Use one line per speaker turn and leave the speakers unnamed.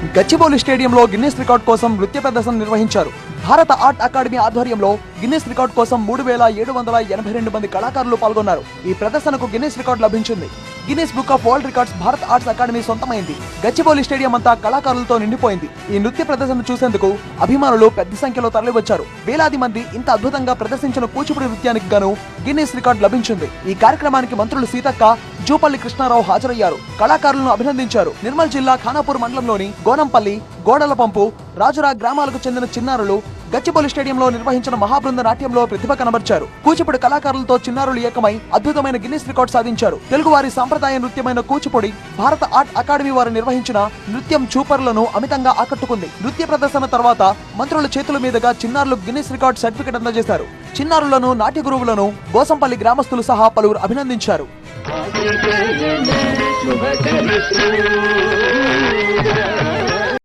గచ్చిబౌలి స్టేడియంలో Guinness record కోసం నృత్య ప్రదర్శన నిర్వహించారు. భారత ఆర్ట్ అకాడమీ ఆధ్వర్యంలో గిన్నిస్ రికార్డ్ కోసం 3782 మంది కళాకారులు పాల్గొన్నారు. ఈ ప్రదర్శనకు గిన్నిస్ రికార్డ్ లభించింది. Guinness book of world records భారత ఆర్ట్స్ అకాడమీ సొంతమైంది. గచ్చిబౌలి స్టేడియం అంతా కళాకారులతో నిండిపోయింది. ఈ నృత్య ప్రదర్శన చూసేందుకు అభిమానులు పెద్ద సంఖ్యలో తరలివచ్చారు. వేలాది మంది ఇంత అద్భుతంగా ప్రదర్శించిన కూచిపూడి నృత్యానికి గాను గిన్నిస్ రికార్డ్ లభించింది. ఈ కార్యక్రమానికి మంత్రులు సీతక్క, జూపల్లి కృష్ణారావు హాజరయ్యారు. కళాకారులను అభినందించారు. నిర్మల్ జిల్లా ఖానాపూర్ మండలంలోని గోనంపల్లి, గోడలపంపు, రాజురా గ్రామాలకు చెందిన చిన్నారులు గచ్చిబౌలి స్టేడియంలో నిర్వహించిన మహాబృంద నాట్యంలో ప్రతిభ కనబర్చారు. కూచిపూడి కళాకారులతో చిన్నారులు ఏకమై అద్భుతమైన గిన్నిస్ రికార్డ్ సాధించారు. తెలుగువారి సాంప్రదాయ నృత్యమైన కూచిపూడి భారత ఆర్ట్ అకాడమీ వారు నిర్వహించిన నృత్యం చూపరులను అమితంగా ఆకట్టుకుంది. నృత్య ప్రదర్శన తర్వాత మంత్రుల చేతుల మీదుగా చిన్నారులు గిన్నిస్ రికార్డ్ సర్టిఫికెట్ అందజేశారు. చిన్నారులను, నాట్య గురువులను గోసంపల్లి గ్రామస్తులు సహా పలువురు అభినందించారు.